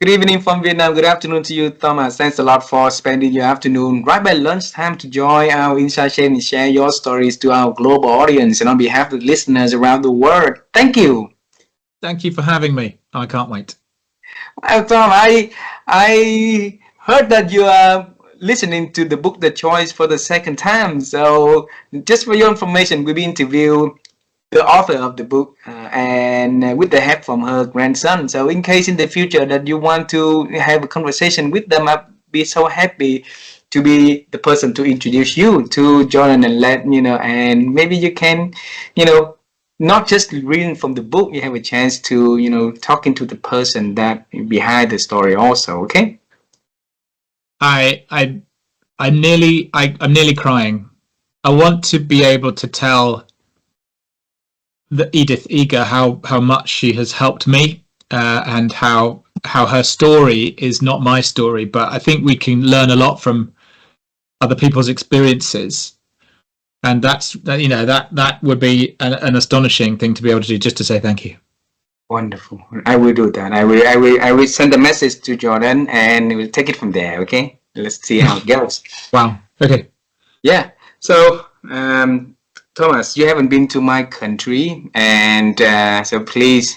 Good evening from Vietnam. Good afternoon to you, Thomas. Thanks a lot for spending your afternoon right by lunchtime to join our Inside Share and share your stories to our global audience and on behalf of the listeners around the world. Thank you. Thank you for having me. I can't wait. Tom, I heard that you are listening to the book The Choice for the second time. So just for your information, we've interviewed the author of the book and with the help from her grandson. So in case in the future that you want to have a conversation with them, I'd be so happy to be the person to introduce you to Jordan and let and maybe you can, not just reading from the book, you have a chance to, talking to the person that behind the story also. Okay. I'm nearly crying. I want to be able to tell the Edith Eger how much she has helped me and how her story is not my story, but I think we can learn a lot from other people's experiences, and that would be an astonishing thing to be able to do, just to say thank you. Wonderful. I will do that. I will send a message to Jordan and we'll take it from there. Okay, let's see how it goes. Wow. Okay. Yeah. So Thomas, you haven't been to my country, and so please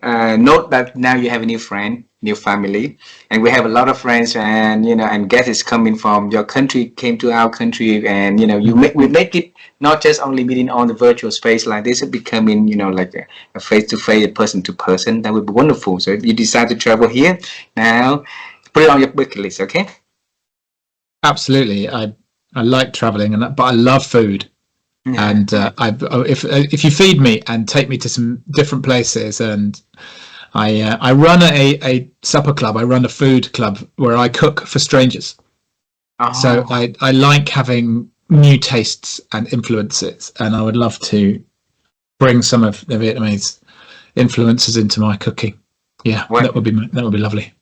note that now you have a new friend, new family, and we have a lot of friends, and and guests coming from your country came to our country, and we make it not just only meeting on the virtual space like this, it becoming like a face-to-face, person to person. That would be wonderful. So if you decide to travel here now, put it on your bucket list, okay? Absolutely. I like traveling, but I love food. Yeah. And if you feed me and take me to some different places, and I run a supper club, I run a food club where I cook for strangers. Oh. So I like having new tastes and influences, and I would love to bring some of the Vietnamese influences into my cooking. Yeah, that would be lovely.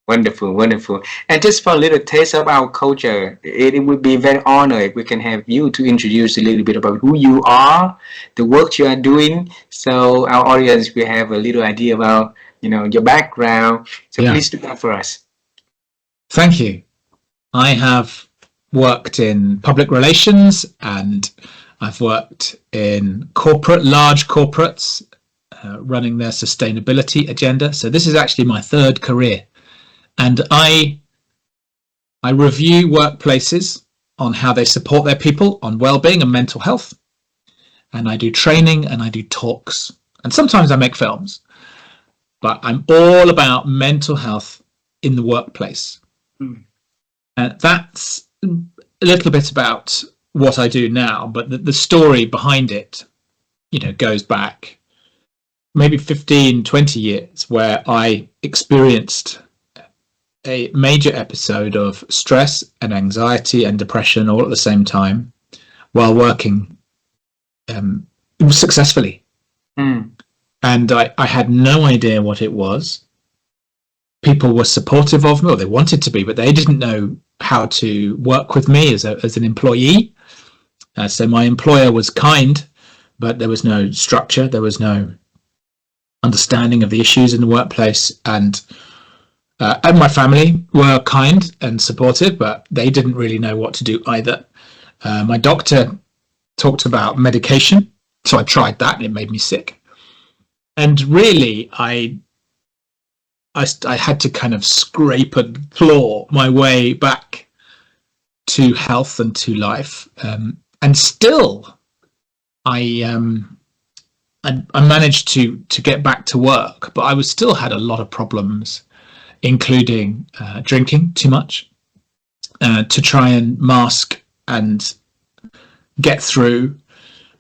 Wonderful, wonderful. And just for a little taste of our culture, it would be very honored if we can have you to introduce a little bit about who you are, the work you are doing, so our audience will have a little idea about your background. So please do that for us. Thank you. I have worked in public relations, and I've worked in large corporates, running their sustainability agenda. So this is actually my third career. And I review workplaces on how they support their people on well-being and mental health. And I do training and I do talks. And sometimes I make films. But I'm all about mental health in the workplace. Mm. And that's a little bit about what I do now. But the story behind it, goes back maybe 15, 20 years, where I experienced a major episode of stress and anxiety and depression all at the same time while working successfully. Mm. And I had no idea what it was. People were supportive of me, or they wanted to be, but they didn't know how to work with me as an employee. So my employer was kind, but there was no structure. There was no understanding of the issues in the workplace. And my family were kind and supportive, but they didn't really know what to do either. My doctor talked about medication, so I tried that and it made me sick. And really, I had to kind of scrape and claw my way back to health and to life. And still, I managed to get back to work, but I still had a lot of problems, including drinking too much to try and mask and get through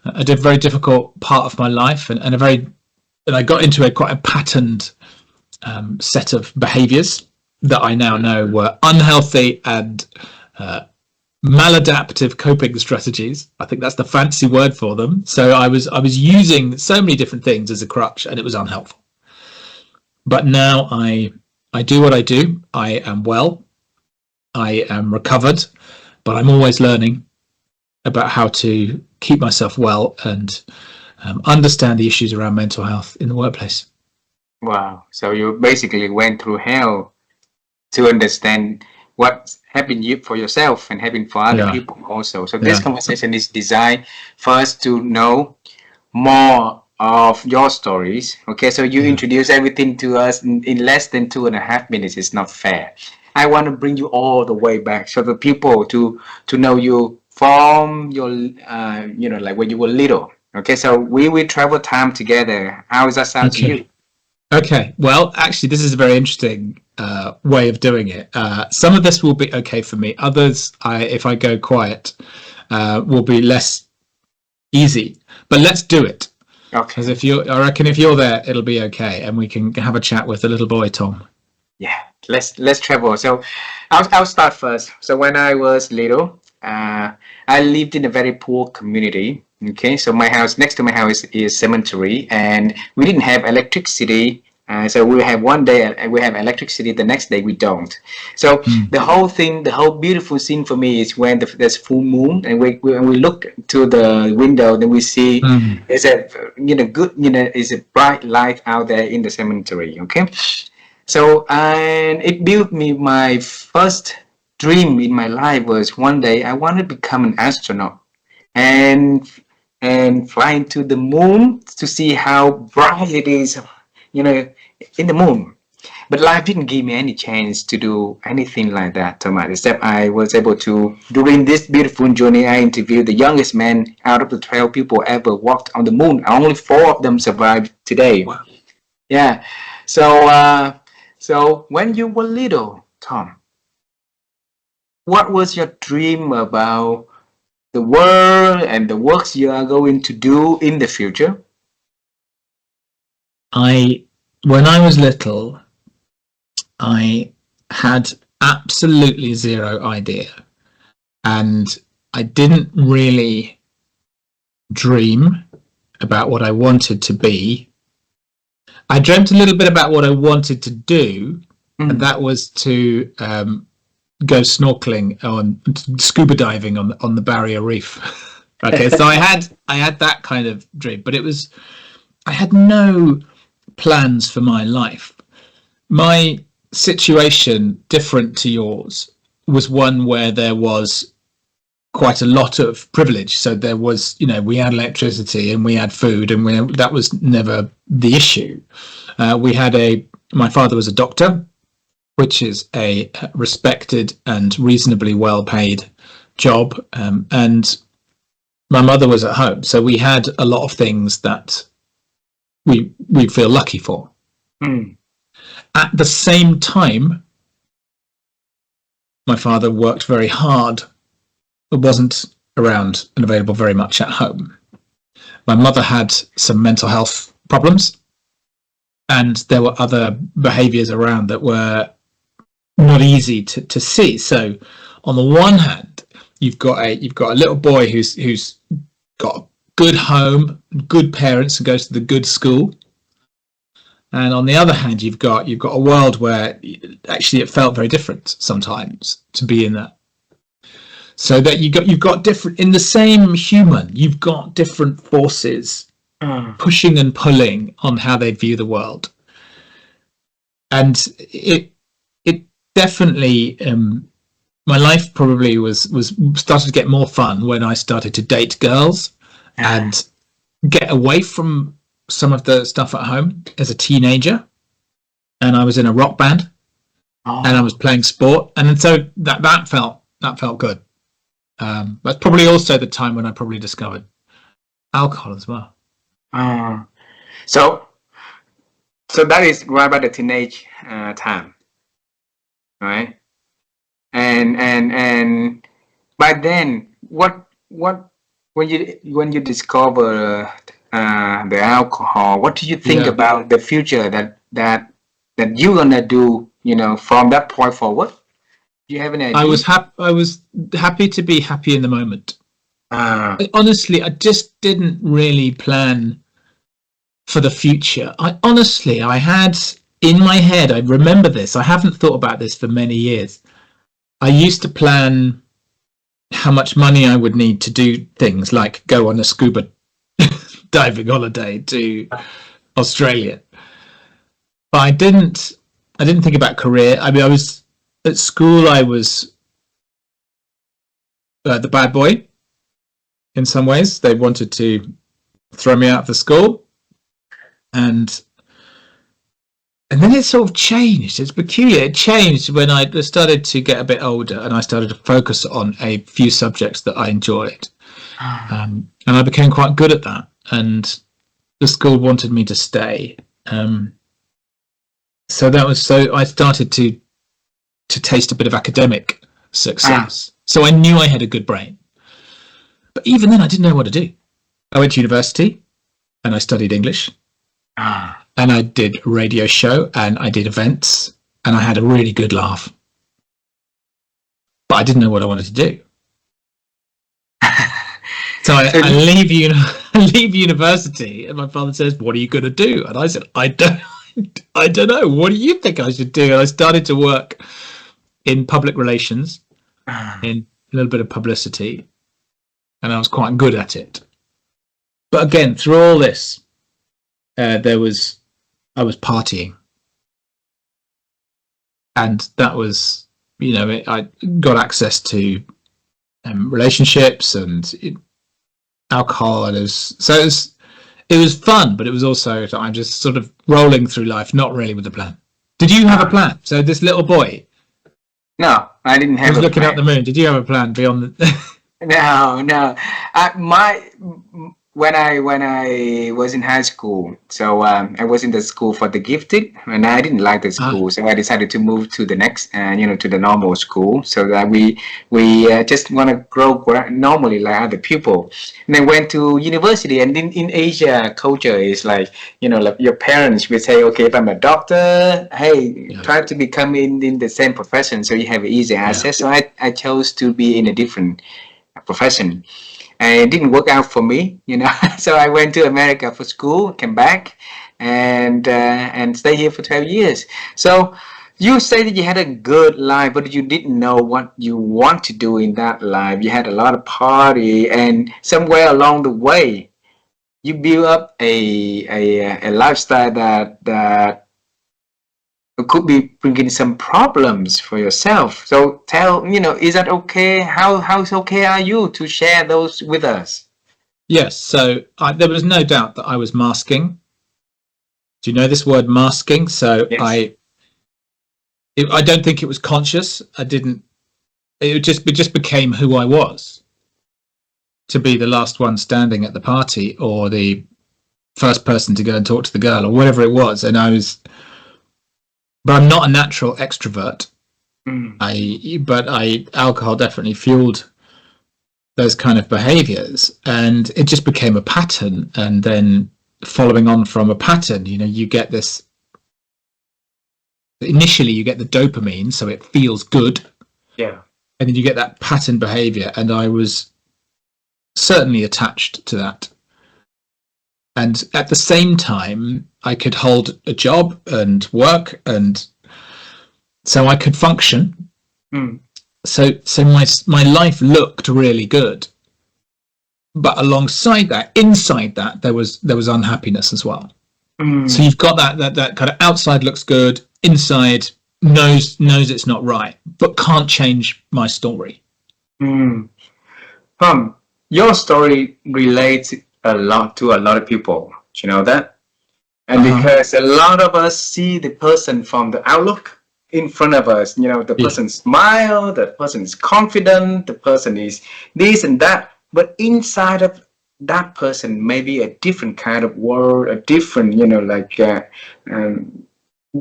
a very difficult part of my life, and I got into quite a patterned set of behaviours that I now know were unhealthy and maladaptive coping strategies. I think that's the fancy word for them. So I was using so many different things as a crutch, and it was unhelpful. But now I do what I do. I am well. I am recovered, but I'm always learning about how to keep myself well and understand the issues around mental health in the workplace. Wow. So you basically went through hell to understand what's happening for yourself and happening for other Yeah, people also. So this yeah, conversation is designed for us to know more of your stories. Okay, so you yeah. introduce everything to us in less than 2.5 minutes. It's not fair. I want to bring you all the way back so the people to know you from your like when you were little. Okay, so we will travel time together. How does that sound to Okay. you? Okay. Well, actually, this is a very interesting way of doing it. Some of this will be okay for me. Others, if I go quiet, will be less easy. But let's do it. Because Okay. I reckon if you're there, it'll be okay, and we can have a chat with the little boy, Tom. Yeah, let's travel. So I'll start first. So when I was little, I lived in a very poor community. Okay, so my house next to my house is cemetery, and we didn't have electricity. So we have one day we have electricity, the next day we don't. So Mm. the whole thing, the whole beautiful scene for me is when there's full moon, and when we look to the window, then we see Mm. it's a good is a bright light out there in the cemetery. Okay, so, and it built me my first dream in my life was one day I want to become an astronaut and flying to the moon to see how bright it is, you know, in the moon. But life didn't give me any chance to do anything like that, Thomas. Except I was able to, during this beautiful journey, I interviewed the youngest man out of the 12 people ever walked on the moon. Only 4 of them survived today. Wow. Yeah. So when you were little, Tom, what was your dream about the world and the works you are going to do in the future? When I was little, I had absolutely zero idea, and I didn't really dream about what I wanted to be. I dreamt a little bit about what I wanted to do, and Mm. that was to go snorkeling on scuba diving on the barrier reef. Okay, so I had that kind of dream, but I had no plans for my life. My situation, different to yours, was one where there was quite a lot of privilege. So there was, we had electricity and we had food, and that was never the issue. My father was a doctor, which is a respected and reasonably well paid job. And my mother was at home. So we had a lot of things that we feel lucky for. Mm. At the same time, my father worked very hard. It wasn't around and available very much at home. My mother had some mental health problems, and there were other behaviours around that were not easy to see. So, on the one hand, you've got a little boy who's got a good home, good parents, and goes to the good school. And on the other hand, you've got a world where actually it felt very different sometimes to be in that. So that you've got different in the same human, you've got different forces Mm. pushing and pulling on how they view the world. And it definitely my life probably was started to get more fun when I started to date girls and get away from some of the stuff at home as a teenager. And I was in a rock band and I was playing sport, and so that felt good. That's probably also the time when I probably discovered alcohol as well. Oh. So that is right about the teenage time, right? And by then, what when you discover the alcohol, what do you think Yeah. about the future that you're gonna do? From that point forward, do you have any I idea? was happy to be happy in the moment. Uh, Honestly, I just didn't really plan for the future. I had in my head, I remember this. I haven't thought about this for many years. I used to plan how much money I would need to do things like go on a scuba diving holiday to Australia. but I didn't think about career. I mean, I was at school. I was the bad boy in some ways. They wanted to throw me out of the school, and then it sort of changed. It's peculiar. It changed when I started to get a bit older, and I started to focus on a few subjects that I enjoyed, and I became quite good at that. And the school wanted me to stay. So I started to taste a bit of academic success. So I knew I had a good brain. But even then, I didn't know what to do. I went to university and I studied English. And I did a radio show and I did events and I had a really good laugh. But I didn't know what I wanted to do. So I leave university and my father says, "What are you going to do?" And I said, I don't know. What do you think I should do? And I started to work in public relations, in a little bit of publicity, and I was quite good at it. But again, through all this, I was partying, and that was, I got access to relationships and alcohol, and it was fun, but it was also, I'm just sort of rolling through life, not really with a plan. Did you have a plan? So this little boy, No, I didn't have. He was looking at the moon. Did you have a plan beyond the? No. When I was in high school, so I was in the school for the gifted, and I didn't like the school, so I decided to move to the next, to the normal school, so that we just want to grow normally like other people. And then went to university, and in Asia, culture is like, like your parents will say, okay, if I'm a doctor, hey, try to become in the same profession, so you have easy access. So I chose to be in a different profession. And it didn't work out for me, So I went to America for school, came back, and stayed here for 12 years. So you say that you had a good life, but you didn't know what you want to do in that life. You had a lot of party, and somewhere along the way, you build up a lifestyle that could be bringing some problems for yourself. So tell, is that okay? How okay are you to share those with us? Yes. So there was no doubt that I was masking. Do you know this word, masking? So yes. I don't think it was conscious. I didn't. It just became who I was. To be the last one standing at the party, or the first person to go and talk to the girl, or whatever it was, and I was. But I'm not a natural extrovert. Alcohol definitely fueled those kind of behaviors, and it just became a pattern. And then following on from a pattern, you get this. Initially, you get the dopamine, so it feels good. Yeah. And then you get that pattern behavior, and I was certainly attached to that. And at the same time, I could hold a job and work, and so I could function. So my life looked really good, but alongside that, inside that, there was unhappiness as well. So you've got that kind of outside looks good, inside knows it's not right, but can't change my story. Your story relates a lot to a lot of people. Do you know that? And because a lot of us see the person from the outlook in front of us, the person smile, the person is confident, the person is this and that, but inside of that person may be a different kind of world, a different,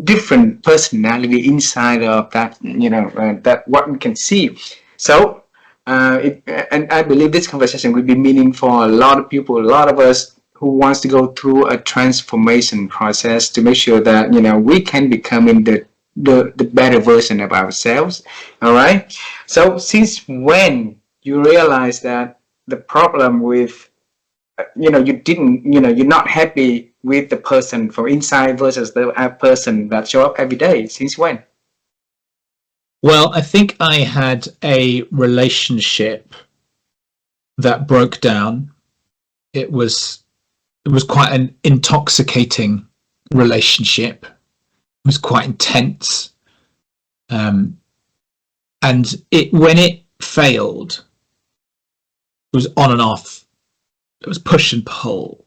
different personality inside of that, that what we can see. So and I believe this conversation will be meaningful for a lot of people, a lot of us who wants to go through a transformation process to make sure that we can become in the better version of ourselves. All right. So since when you realize that the problem with you're not happy with the person from inside versus the person that show up every day, since when? Well, I think I had a relationship that broke down. It was quite an intoxicating relationship. was quite intense. And when it failed, it was on and off. It was push and pull.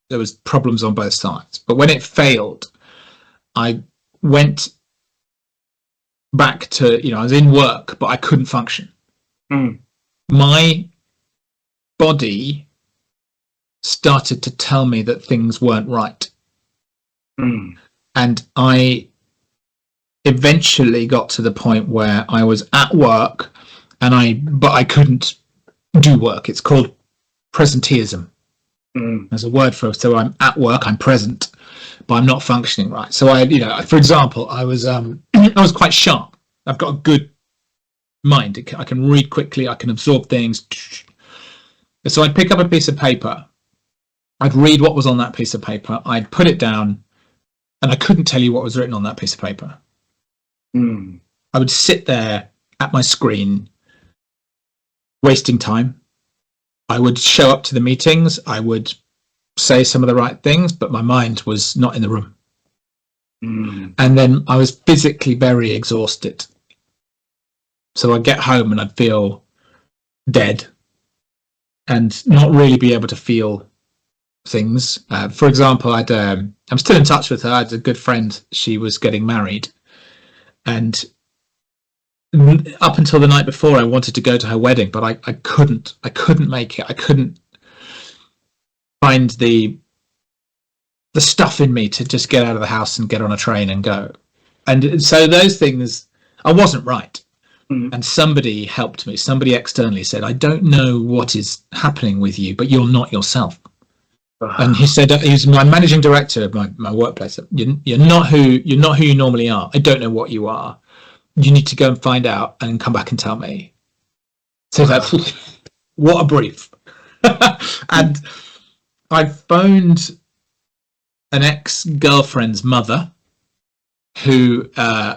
There was problems on both sides. But when it failed, I went back to, I was in work, but I couldn't function. My body started to tell me that things weren't right. And I eventually got to the point where I was at work but I couldn't do work. It's called presenteeism. There's a word for it. So I'm at work, I'm present, but I'm not functioning right. So for example, I was quite sharp. I've got a good mind. I can read quickly. I can absorb things. So I'd pick up a piece of paper. I'd read what was on that piece of paper. I'd put it down, and I couldn't tell you what was written on that piece of paper. I would sit there at my screen, wasting time. I would show up to the meetings. I would say some of the right things, but my mind was not in the room. And then I was physically very exhausted. So I'd get home and I'd feel dead and not really be able to feel things. For example, I'm still in touch with her. I had a good friend. She was getting married, and up until the night before, I wanted to go to her wedding, but I couldn't make it. I couldn't find the stuff in me to just get out of the house and get on a train and go. And so those things, I wasn't right. And somebody helped me. Somebody externally said, I don't know what is happening with you, but you're not yourself. And he said, he's my managing director of my workplace. You're not who you normally are. I don't know what you are. You need to go and find out and come back and tell me. So what a brief. And I phoned an ex-girlfriend's mother, who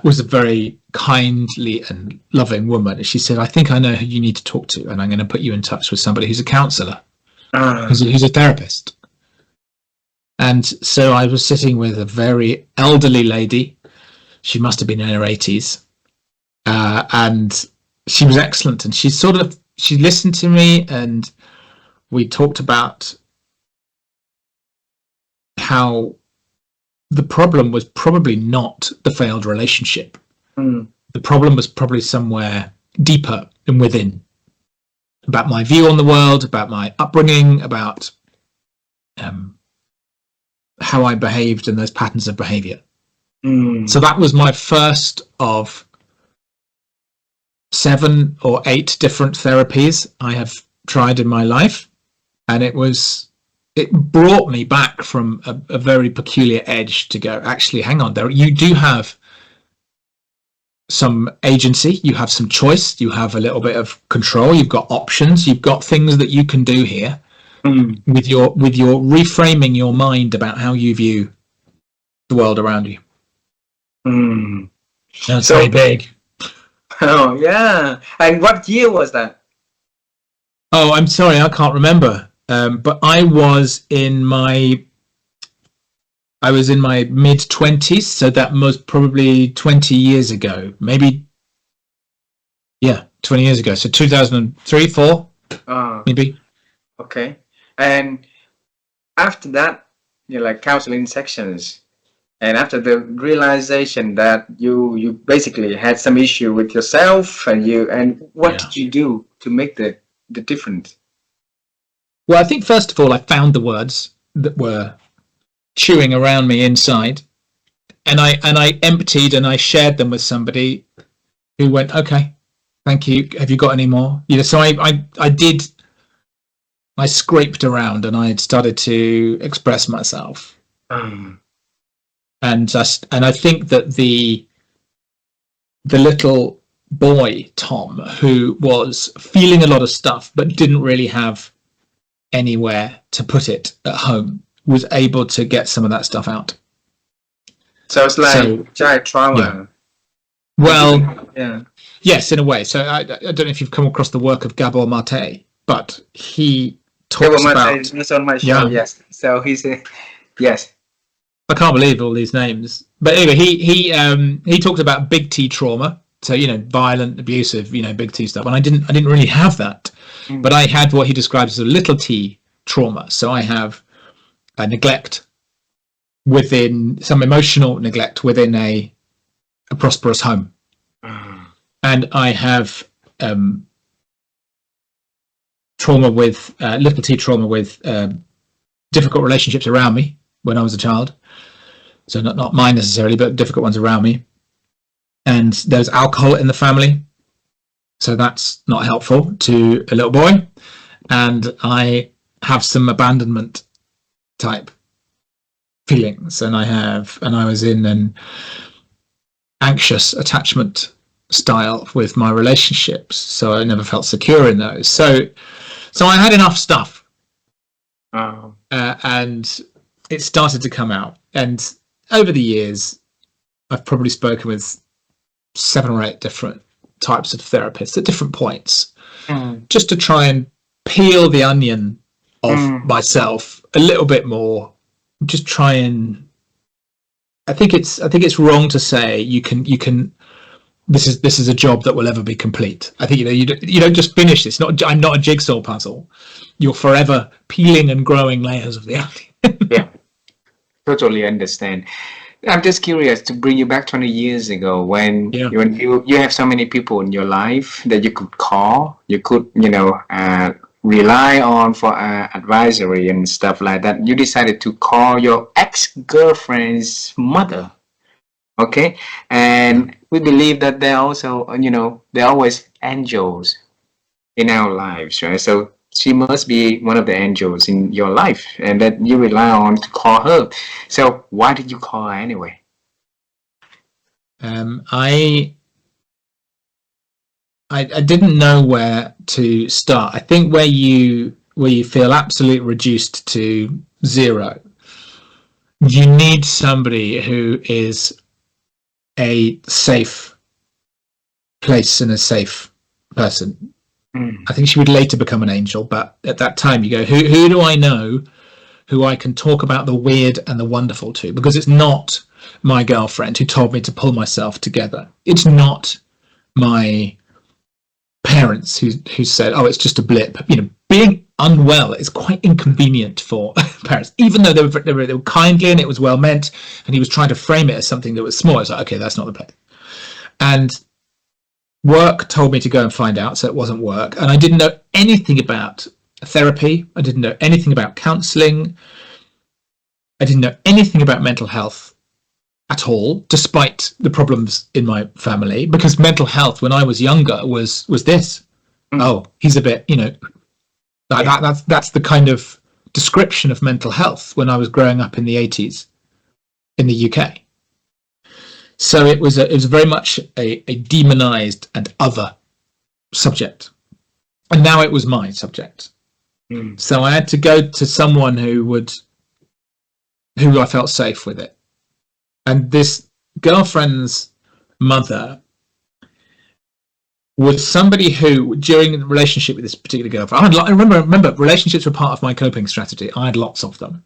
was a very kindly and loving woman. And she said, I think I know who you need to talk to, and I'm going to put you in touch with somebody who's a counsellor, who's a therapist. And so I was sitting with a very elderly lady. She must have been in her 80s. And she was excellent. And she listened to me, and we talked about how the problem was probably not the failed relationship. The problem was probably somewhere deeper and within, about my view on the world, about my upbringing, about how I behaved and those patterns of behavior. So that was my first of 7 or 8 different therapies I have tried in my life. And it brought me back from a very peculiar edge to go, actually, hang on, you do have some agency, you have some choice, you have a little bit of control, you've got options, you've got things that you can do here with your reframing your mind about how you view the world around you. That's very big. Oh, yeah. And what year was that? Oh, I'm sorry, I can't remember. But I was in my mid-20s, so that was probably 20 years ago. Maybe, 20 years ago. So 2003, 4, maybe. Okay. And after that, like counseling sections, and after the realization that you basically had some issue with yourself, and what did you do to make the difference? Well, I think first of all, I found the words that were chewing around me inside, and I emptied and I shared them with somebody who went, okay, thank you. Have you got any more? So I scraped around and I started to express myself. And I think that the little boy, Tom, who was feeling a lot of stuff but didn't really have anywhere to put it at home, was able to get some of that stuff out. So it's like child trauma. Yeah. Well, yes, in a way. So I don't know if you've come across the work of Gabor Mate, but he talks about... It's on my show, yes. So he's yes. I can't believe all these names. But anyway, he talked about big T trauma. So, violent, abusive, big T stuff. And I didn't really have that. But I had what he describes as a little T trauma. So I have a neglect within some emotional neglect within a prosperous home. And I have trauma with little T trauma with difficult relationships around me when I was a child. So not mine necessarily, but difficult ones around me. And there's alcohol in the family, so that's not helpful to a little boy. And I have some abandonment type feelings, and I was in an anxious attachment style with my relationships, so I never felt secure in those. So I had enough stuff, and it started to come out. And over the years, I've probably spoken with 7 or 8 different types of therapists at different points, just to try and peel the onion of myself a little bit more. Just try and I think it's wrong to say you can this is a job that will ever be complete. I think you don't just finish this. I'm not a jigsaw puzzle. You're forever peeling and growing layers of the onion. Yeah, totally understand. I'm just curious to bring you back 20 years ago when you have so many people in your life that you could call, you could rely on for advisory and stuff like that. You decided to call your ex-girlfriend's mother, okay? And we believe that they're also, they're always angels in our lives, right? So she must be one of the angels in your life, and that you rely on to call her. So why did you call her anyway? I didn't know where to start. I think where you feel absolutely reduced to zero, you need somebody who is a safe place and a safe person. I think she would later become an angel, but at that time you go, who do I know who I can talk about the weird and the wonderful to? Because it's not my girlfriend who told me to pull myself together. It's not my parents who said, oh, it's just a blip. Being unwell is quite inconvenient for parents, even though they were kindly and it was well meant, and he was trying to frame it as something that was small. It's like, okay, that's not the place. And work told me to go and find out, so it wasn't work. And I didn't know anything about therapy. I didn't know anything about counselling. I didn't know anything about mental health at all, despite the problems in my family, because mental health when I was younger was this. Oh, he's a bit, that's the kind of description of mental health when I was growing up in the 80s in the UK. So it was very much a demonized and other subject, and now it was my subject. So I had to go to someone who I felt safe with it. And this girlfriend's mother was somebody who, during the relationship with this particular girlfriend, I remember relationships were part of my coping strategy. I had lots of them,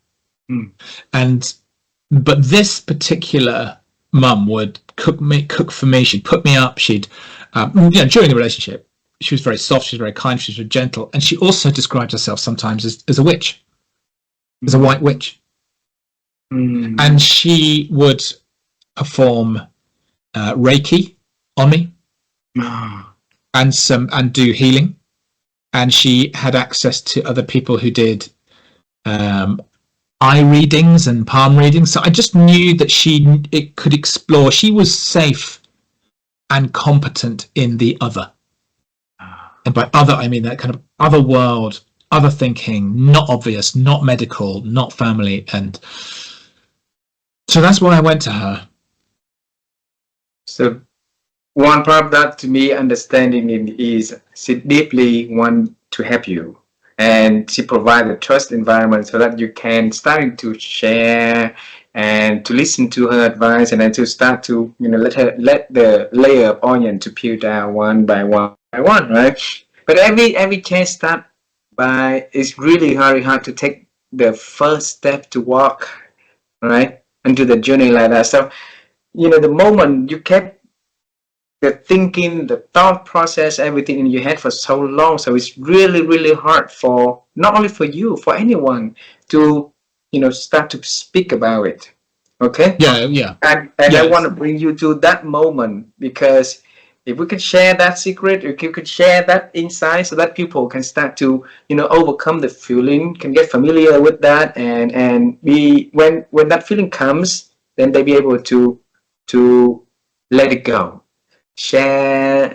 but this particular mum would cook for me. She'd put me up. She'd, during the relationship, she was very soft. She was very kind. She was very gentle, and she also described herself sometimes as a witch, as a white witch. And she would perform Reiki on me and do healing. And she had access to other people who did eye readings and palm readings. So I just knew that it could explore. She was safe and competent in the other. And by other, I mean that kind of other world, other thinking, not obvious, not medical, not family. And so that's why I went to her. So one part of that, to me, understanding is she deeply want to help you, and she provide a trust environment so that you can start to share and to listen to her advice, and then to start to let the layer of onion to peel down one by one, right? But every case start by, it's really very hard to take the first step to walk, right? into the journey like that. So, the moment you kept the thinking, the thought process, everything in your head for so long, so it's really, really hard for not only for you, for anyone to, start to speak about it. Okay. Yeah. And I want to bring you to that moment, because if we could share that secret, if you could share that insight, so that people can start to, overcome the feeling, can get familiar with that, and be, when that feeling comes, then they be able to let it go. Share,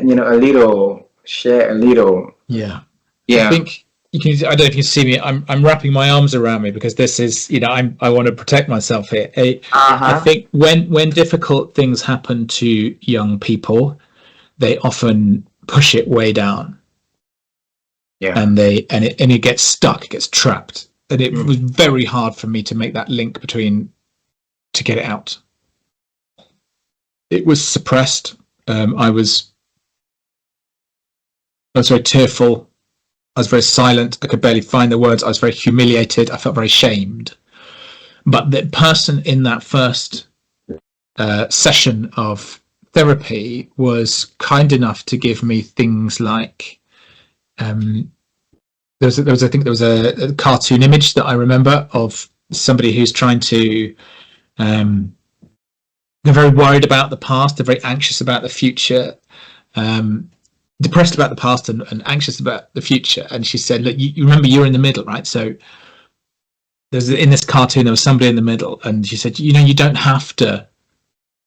share a little. Yeah. I Yeah. think you can. I don't know if you can see me. I'm wrapping my arms around me because this is, I want to protect myself here. I think when difficult things happen to young people, they often push it way down. Yeah. And it gets stuck, it gets trapped. And it was very hard for me to make that link to get it out. It was suppressed. I was very tearful. I was very silent. I could barely find the words. I was very humiliated. I felt very shamed. But the person in that first session of therapy was kind enough to give me things like, I think there was a cartoon image that I remember of somebody who's trying to, they're very worried about the past. They're very anxious about the future. Depressed about the past and anxious about the future. And she said, look, you remember you're in the middle, right? So in this cartoon, there was somebody in the middle, and she said, you don't have to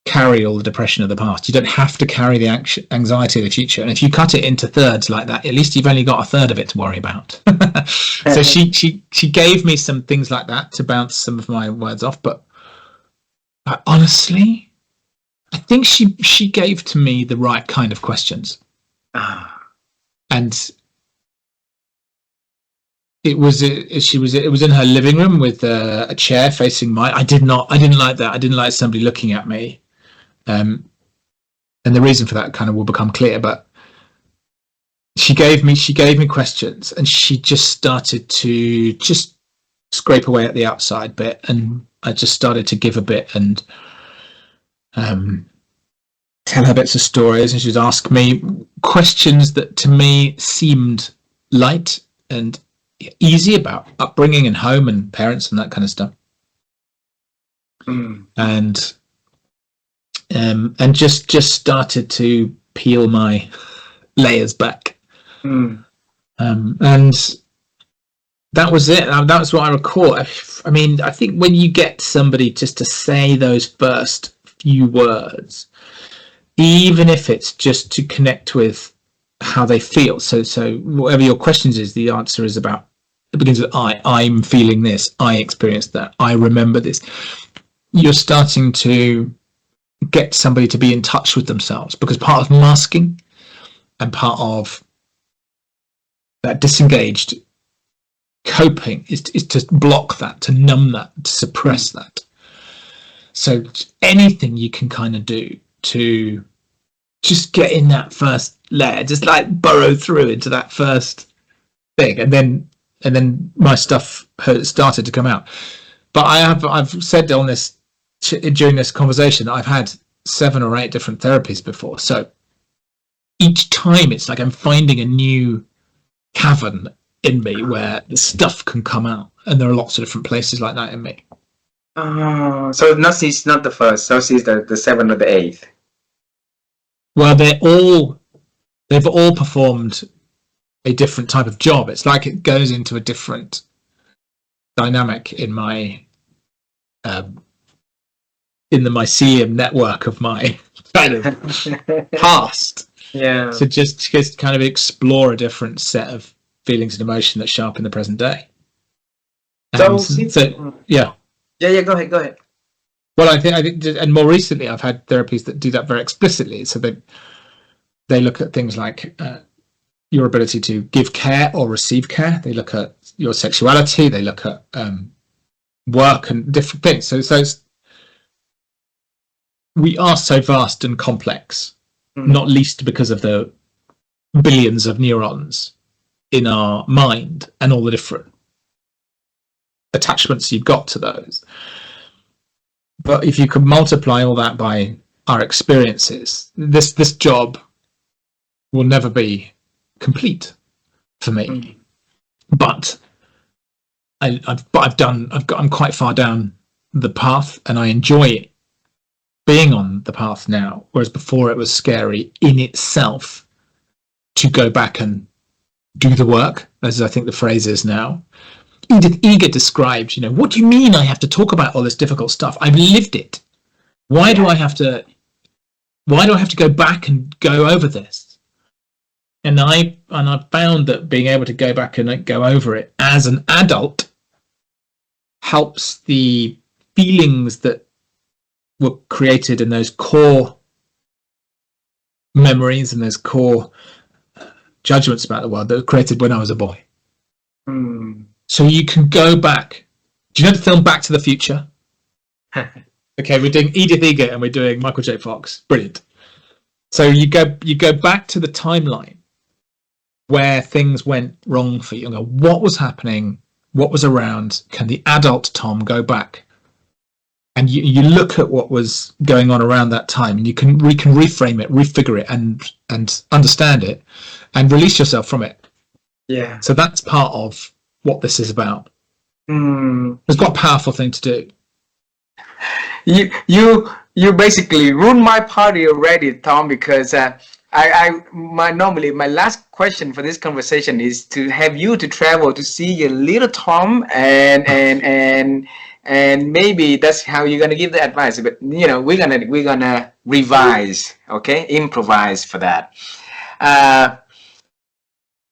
carry all the depression of the past. You don't have to carry the anxiety of the future. And if you cut it into thirds like that, at least you've only got a third of it to worry about. So she gave me some things like that to bounce some of my words off. But honestly, I think she gave to me the right kind of questions. And it was in her living room with a chair facing mine. I didn't like that. I didn't like somebody looking at me. And the reason for that kind of will become clear, but she gave me questions, and she just started to just scrape away at the outside bit, and I just started to give a bit and tell her bits of stories, and she'd ask me questions that to me seemed light and easy about upbringing and home and parents and that kind of stuff. And just started to peel my layers back. And that was it. That was what I recall. I mean, I think when you get somebody just to say those first few words, even if it's just to connect with how they feel. So whatever your questions is, the answer is about, it begins with I'm feeling this, I experienced that, I remember this. You're starting to get somebody to be in touch with themselves, because part of masking and part of that disengaged coping is to block that, to numb that, to suppress that. So anything you can kind of do to just get in that first layer, just like burrow through into that first thing, and then my stuff has started to come out. But I've said on this during this conversation, I've had 7 or 8 different therapies before. So each time it's like I'm finding a new cavern in me where the stuff can come out, and there are lots of different places like that in me. So she's not the first, so she's the 7th or the 8th. Well, they've all performed a different type of job. It's like it goes into a different dynamic in my in the mycelium network of my kind of past. Yeah. So just kind of explore a different set of feelings and emotion that show up in the present day. So yeah. Yeah. Go ahead. Well, I think, and more recently, I've had therapies that do that very explicitly. So they look at things like your ability to give care or receive care. They look at your sexuality. They look at work and different things. So we are so vast and complex, not least because of the billions of neurons in our mind and all the different attachments you've got to those. But if you could multiply all that by our experiences, this job will never be complete for me. But I'm quite far down the path, and I enjoy being on the path now. Whereas before, it was scary in itself to go back and do the work, as I think the phrase is now. Edith Eger described, what do you mean I have to talk about all this difficult stuff? I've lived it. Why do I have to go back and go over this? And I found that being able to go back and go over it as an adult helps the feelings that were created in those core memories and those core judgments about the world that were created when I was a boy. So you can go back. Do you know the film Back to the Future? Okay, we're doing Edith Eger and we're doing Michael J. Fox. Brilliant. So you go back to the timeline where things went wrong for you and go, what was happening? What was around? Can the adult Tom go back? And you look at what was going on around that time, and you can reframe it, refigure it, and understand it, and release yourself from it. Yeah. So that's part of what this is about. It's quite a powerful thing to do. You basically ruined my party already, Tom, because normally my last question for this conversation is to have you to travel to see your little Tom, and maybe that's how you're gonna give the advice. But we're gonna revise, okay, improvise for that.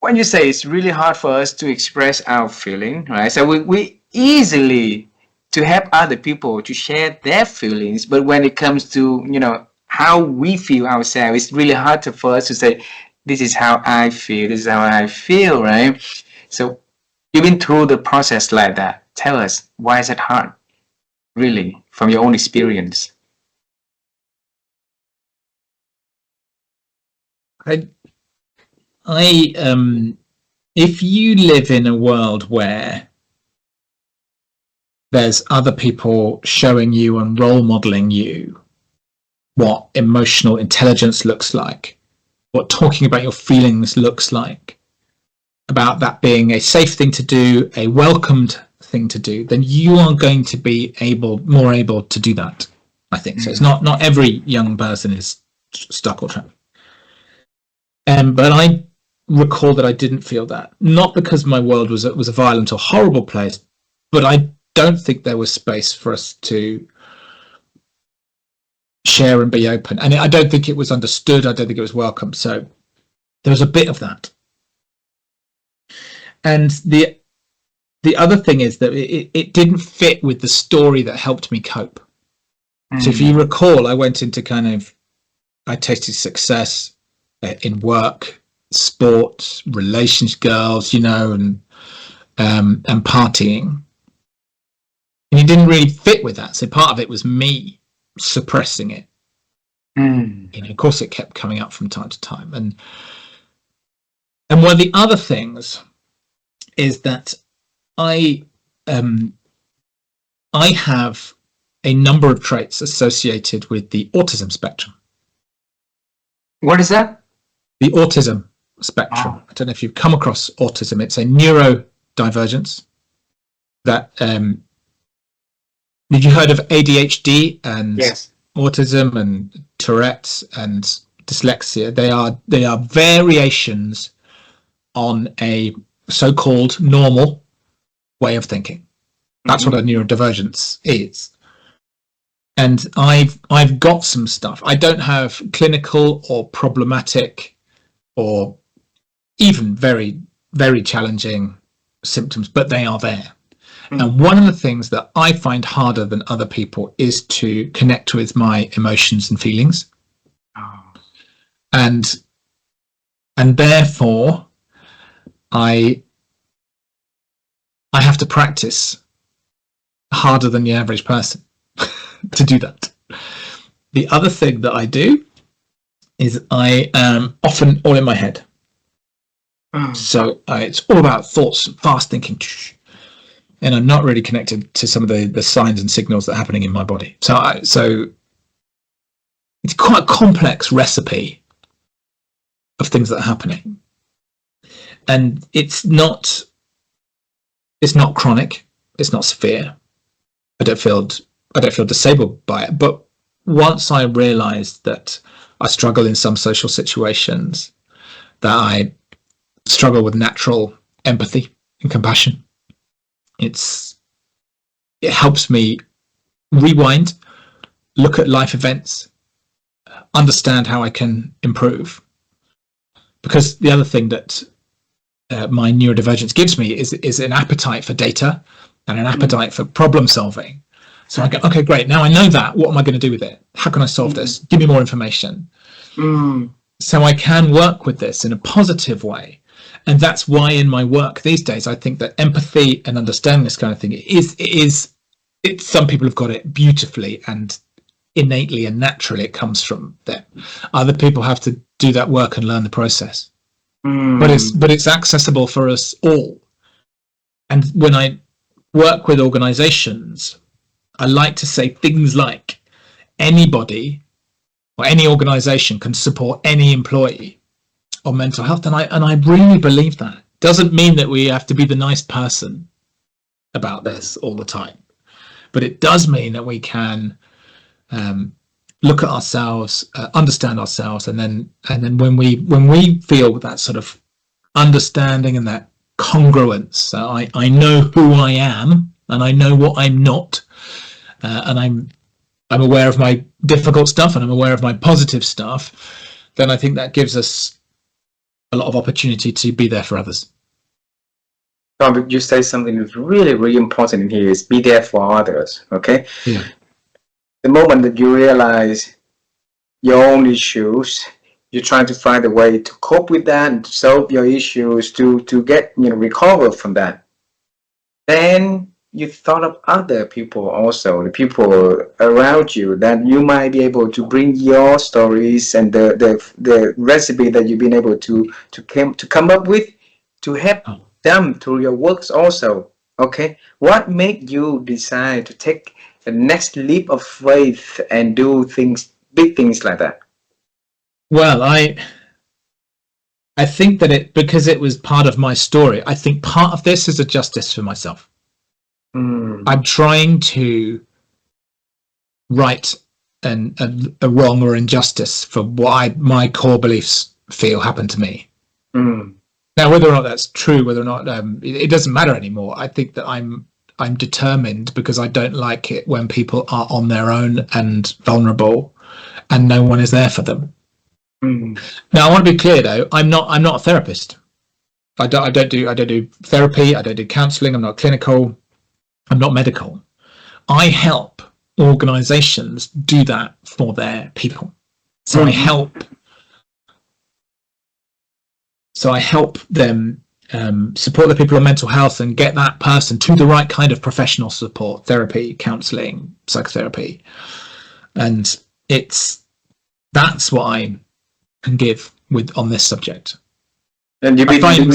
When you say it's really hard for us to express our feeling, right? So we easily to help other people to share their feelings, but when it comes to how we feel ourselves, it's really hard for us to say, this is how I feel, this is how I feel, right? So you've been through the process like that. Tell us, why is it hard, really, from your own experience? If you live in a world where there's other people showing you and role modeling you what emotional intelligence looks like, what talking about your feelings looks like, about that being a safe thing to do, a welcomed thing to do, then you are going to be more able to do that, I think. So it's not every young person is stuck or trapped. But I recall that I didn't feel that, not because my world was a violent or horrible place, but I don't think there was space for us to share and be open, and I don't think it was understood. I don't think it was welcome. So there was a bit of that. And the other thing is that it didn't fit with the story that helped me cope. So if you recall, I went into I tasted success in work, sport, relations, girls, and partying. And it didn't really fit with that. So part of it was me suppressing it. Of course, it kept coming up from time to time. And one of the other things is that I have a number of traits associated with the autism spectrum. What is that? The autism spectrum. I don't know if you've come across autism. It's a neurodivergence that have you heard of ADHD and autism and Tourette's and dyslexia? They are variations on a so-called normal way of thinking. That's what a neurodivergence is. And I've got some stuff. I don't have clinical or problematic or even very, very challenging symptoms, but they are there. And one of the things that I find harder than other people is to connect with my emotions and feelings. And therefore I have to practice harder than the average person to do that. The other thing that I do is I am often all in my head. So it's all about thoughts, fast thinking. and I'm not really connected to some of the signs and signals that are happening in my body. So it's quite a complex recipe of things that are happening, and it's not chronic, it's not severe. I don't feel disabled by it. But once I realized that I struggle in some social situations, that I struggle with natural empathy and compassion, it helps me rewind, look at life events, understand how I can improve. Because the other thing that my neurodivergence gives me is an appetite for data and an appetite for problem solving. So I go, okay, great. Now I know that. What am I going to do with it? How can I solve this? Give me more information. So I can work with this in a positive way. And that's why in my work these days, I think that empathy and understanding this kind of thing some people have got it beautifully and innately and naturally. It comes from them. Other people have to do that work and learn the process. But it's accessible for us all. And when I work with organizations, I like to say things like anybody or any organization can support any employee on mental health, and I really believe that. Doesn't mean that we have to be the nice person about this all the time, but it does mean that we can look at ourselves, understand ourselves, and then when we feel that sort of understanding and that congruence, I know who I am and I know what I'm not, and I'm aware of my difficult stuff and I'm aware of my positive stuff, then I think that gives us a lot of opportunity to be there for others. Tom, you say something that's really, really important in here is be there for others. Okay. Yeah. The moment that you realize your own issues, you're trying to find a way to cope with that and to solve your issues, to get recover from that. Then you thought of other people also, the people around you, that you might be able to bring your stories and the recipe that you've been able to come up with to help them through your works also. Okay, what made you decide to take the next leap of faith and do big things like that? Well, I think that because it was part of my story, I think part of this is a justice for myself. I'm trying to right a wrong or injustice for what my core beliefs feel happened to me. Now, whether or not that's true, whether or not it doesn't matter anymore. I think that I'm determined, because I don't like it when people are on their own and vulnerable and no one is there for them. Now, I want to be clear though, I'm not a therapist. I don't do therapy, I don't do counselling, I'm not clinical, I'm not medical. I help organizations do that for their people. So I help them support the people on mental health and get that person to the right kind of professional support, therapy, counselling, psychotherapy. And that's what I can give on this subject. And I find,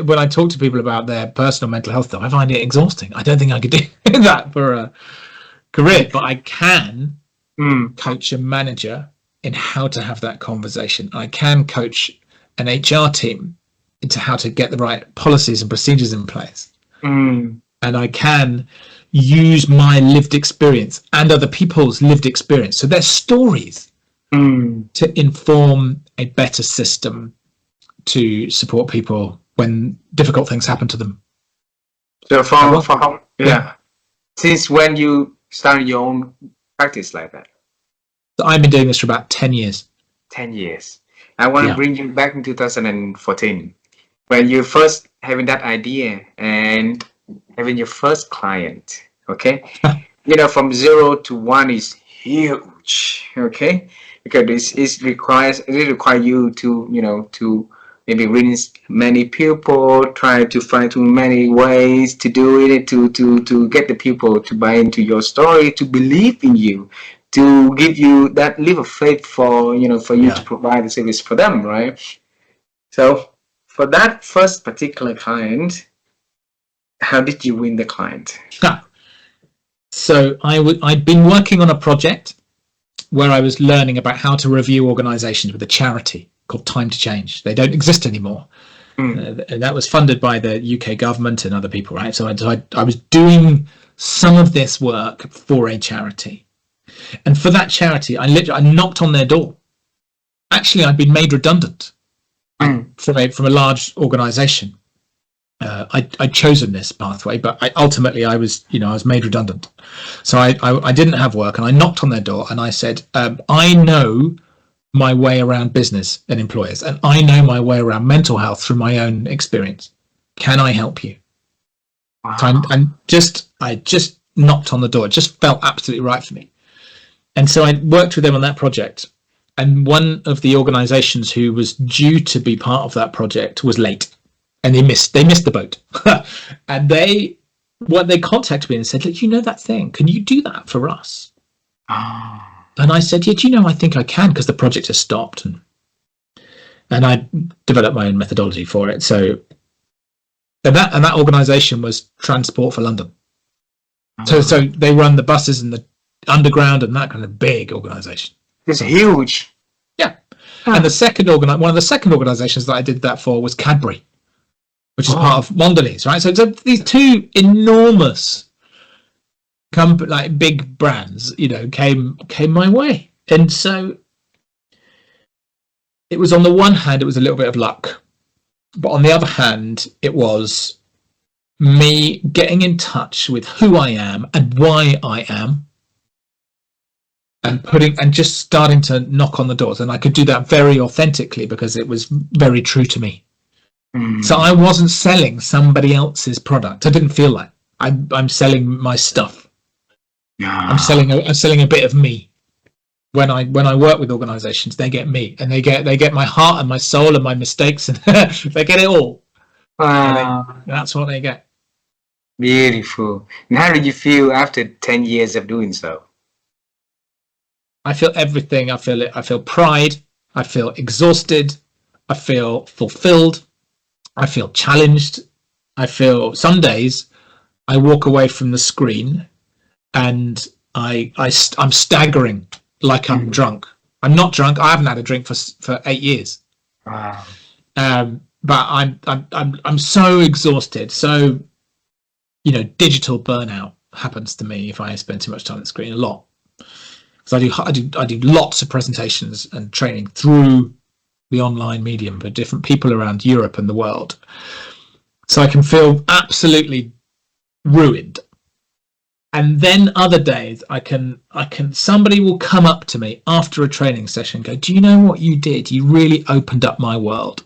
when I talk to people about their personal mental health stuff, I find it exhausting. I don't think I could do that for a career, but I can coach a manager in how to have that conversation. I can coach an HR team into how to get the right policies and procedures in place. And I can use my lived experience and other people's lived experience, so their stories, to inform a better system to support people when difficult things happen to them. So since when you started your own practice like that? So I've been doing this for about 10 years. 10 years. I want to bring you back in 2014, when you first having that idea and having your first client. Okay. From 0 to 1 is huge. Okay, because it requires you to maybe reach many people, try to find too many ways to do it, to get the people to buy into your story, to believe in you, to give you that leap of faith for you to provide the service for them, right? So for that first particular client, How did you win the client? So I'd been working on a project where I was learning about how to review organizations with a charity called Time to Change. They don't exist anymore. And that was funded by the UK government and other people, right? So I was doing some of this work for a charity. And for that charity, I knocked on their door. Actually, I'd been made redundant from a large organization. I'd chosen this pathway, but ultimately I was made redundant. So I didn't have work, and I knocked on their door and I said, I know my way around business and employers, and I know my way around mental health through my own experience. Can I help you? Wow. So I just knocked on the door. It just felt absolutely right for me. And so I worked with them on that project. And one of the organizations who was due to be part of that project was late. And they missed the boat. And they contacted me and said, look, you know that thing, can you do that for us? And I said, yeah, do you know, I think I can, because the project has stopped. And I developed my own methodology for it. So and that organization was Transport for London. So they run the buses and the underground and that kind of big organization. It's huge. Yeah. And one of the second organizations that I did that for was Cadbury, which is part of Mondelez, right? So these two enormous like big brands, came my way. And so it was, on the one hand, it was a little bit of luck, but on the other hand, it was me getting in touch with who I am and why I am, and just starting to knock on the doors. And I could do that very authentically because it was very true to me. So I wasn't selling somebody else's product. I didn't feel like I'm selling my stuff. I'm selling a bit of me. When I work with organizations, they get me, and they get my heart and my soul and my mistakes, and they get it all. That's what they get. Beautiful. And how did you feel after 10 years of doing so? I feel everything. I feel pride. I feel exhausted. I feel fulfilled. I feel challenged. I feel some days I walk away from the screen and I'm staggering like I'm drunk. I'm not drunk. I haven't had a drink for 8 years. Wow. But I'm so exhausted. So, digital burnout happens to me if I spend too much time on the screen, a lot. Because I do lots of presentations and training through the online medium for different people around Europe and the world. So I can feel absolutely ruined. And then other days somebody will come up to me after a training session and go, do you know what you did? You really opened up my world.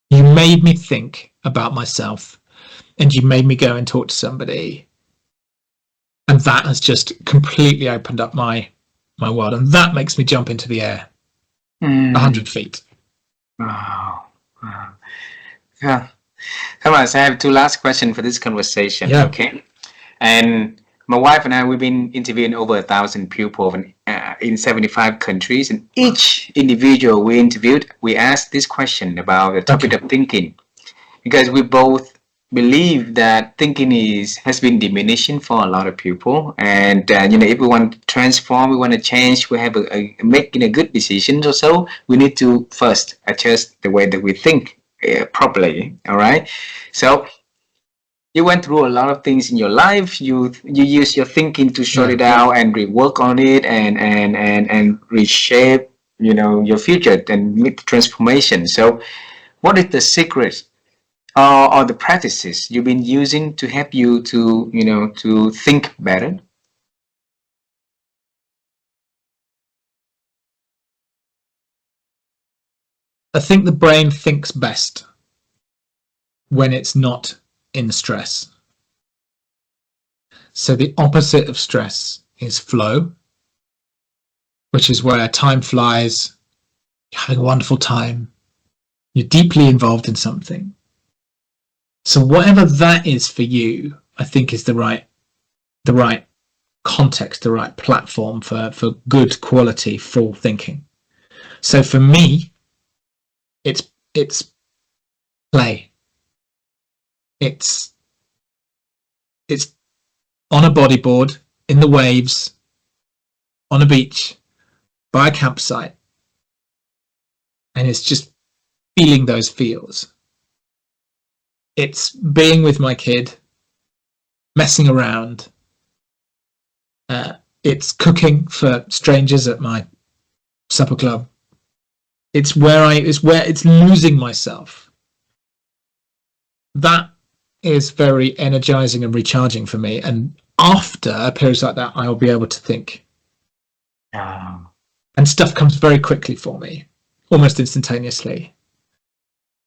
You made me think about myself, and you made me go and talk to somebody. And that has just completely opened up my world. And that makes me jump into the air 100 feet. Wow. Yeah. Thomas, I have two last questions for this conversation. Yeah. Okay. And my wife and I, we've been interviewing over 1,000 people in 75 countries. And each individual we interviewed, we asked this question about the topic of thinking. Because we both believe that thinking has been diminishing for a lot of people, and if we want to transform, we want to change, we have making a good decision or so, we need to first adjust the way that we think properly. All right, so you went through a lot of things in your life. You use your thinking to sort it out and rework on it and reshape your future and make the transformation. So what is the secret or the practices you've been using to help you to think better? I think the brain thinks best when it's not in stress. So the opposite of stress is flow, which is where time flies, you're having a wonderful time, you're deeply involved in something. So whatever that is for you, I think is the right context, the right platform for good quality full thinking. So for me, it's play. It's It's on a bodyboard, in the waves, on a beach, by a campsite. And it's just feeling those feels. It's being with my kid, messing around. It's cooking for strangers at my supper club. It's it's losing myself. That is very energizing and recharging for me. And after periods like that, I'll be able to think. And stuff comes very quickly for me, almost instantaneously.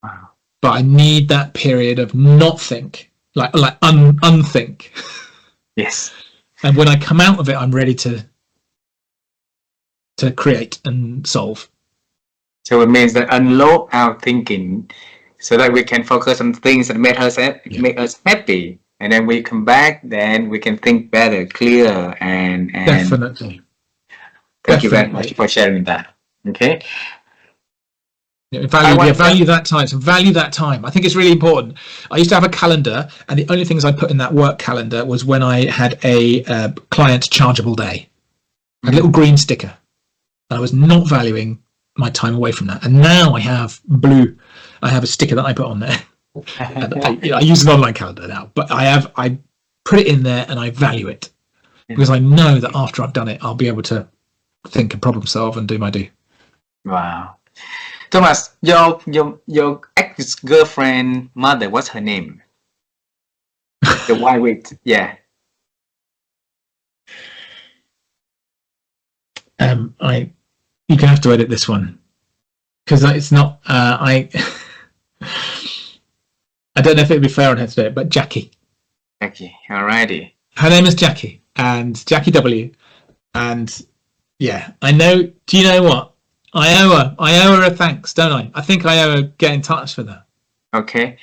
Wow. But I need that period of not think, unthink. Yes. And when I come out of it, I'm ready to create and solve. So it means that unload our thinking so that we can focus on things that make us happy. And then we come back, then we can think better, clearer, and Definitely. Thank you very much for sharing that. Okay. Value that time. So value that time. I think it's really important. I used to have a calendar, and the only things I put in that work calendar was when I had a client chargeable day, a little green sticker. I was not valuing my time away from that. And now I have a sticker that I put on there. I use an online calendar now, but I put it in there and I value it because I know that after I've done it, I'll be able to think and problem solve and do my do. Wow. Thomas, your ex-girlfriend mother, what's her name? The white wig, yeah. You can have to edit this one because it's not. I don't know if it'd be fair on her to do it, but Jackie. Jackie, alrighty. Her name is Jackie, and Jackie W. And yeah, I know. Do you know what? I owe her a thanks, don't I? I think I owe her get in touch with her. Okay.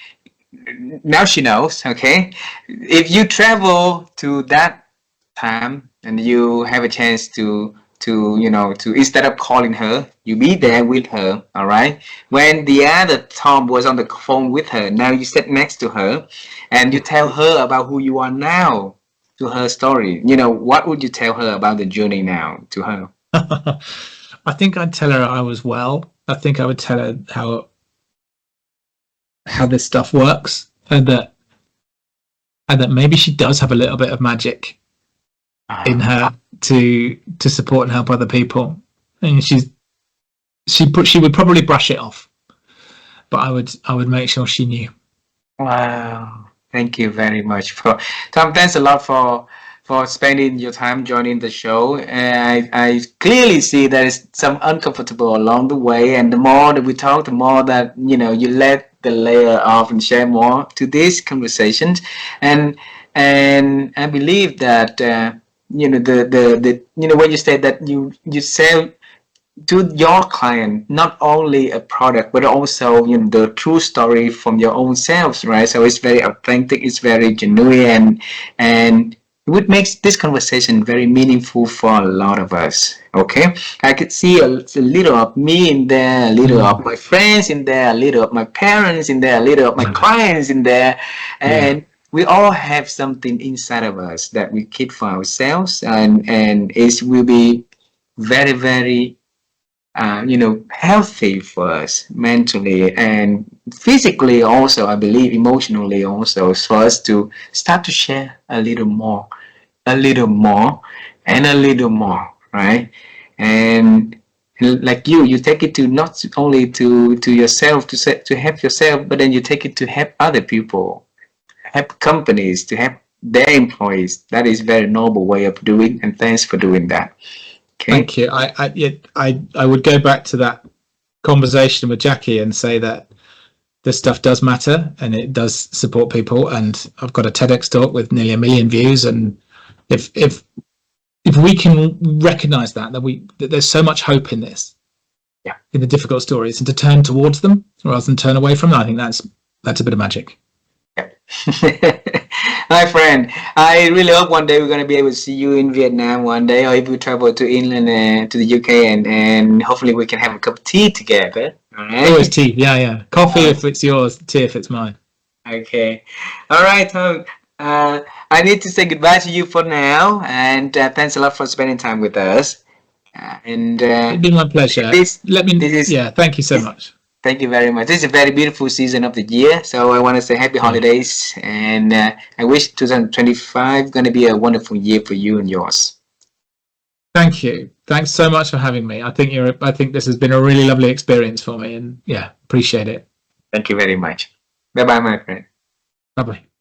Now she knows. Okay. If you travel to that time and you have a chance to instead of calling her, you be there with her. All right. When the other Tom was on the phone with her, now you sit next to her and you tell her about who you are now, to her story. What would you tell her about the journey now to her? I think I'd tell her I was well. I think I would tell her how this stuff works, and that maybe she does have a little bit of magic in her to support and help other people. And she would probably brush it off, but I would make sure she knew. Wow. Thank you very much Tom. Thanks a lot for spending your time joining the show. I clearly see there is some uncomfortable along the way, and the more that we talk, the more that you let the layer off and share more to these conversations. And I believe that when you say that you sell to your client not only a product but also the true story from your own selves, right? So it's very authentic, it's very genuine, and it would make this conversation very meaningful for a lot of us. Okay, I could see a little of me in there, a little of my friends in there, a little of my parents in there, a little of my clients in there, and we all have something inside of us that we keep for ourselves, and it will be very, very healthy for us mentally and physically, also I believe emotionally also, for us to start to share a little more and a little more, right? And like you take it to not only to yourself, to help yourself, but then you take it to help other people, help companies, to help their employees. That is very noble way of doing, and thanks for doing that. Okay. Thank you. I would go back to that conversation with Jackie and say that this stuff does matter and it does support people. And I've got a TEDx talk with nearly 1 million views. And if we can recognize that there's so much hope in this, in the difficult stories, and to turn towards them rather than turn away from them, I think that's a bit of magic. My friend, I really hope one day we're going to be able to see you in Vietnam one day, or if we travel to England and to the UK, and hopefully we can have a cup of tea together. All right? Always tea, yeah. Coffee if it's yours, tea if it's mine. Okay. All right, Tom. I need to say goodbye to you for now, and thanks a lot for spending time with us. And It'd be my pleasure. this this is Yeah, thank you so this, much. thank you very much. This is a very beautiful season of the year, so I want to say happy holidays, and I wish 2025 going to be a wonderful year for you and yours. Thank you. Thanks so much for having me. I think this has been a really lovely experience for me, and yeah, appreciate it. Thank you very much. Bye bye, my friend. Bye bye.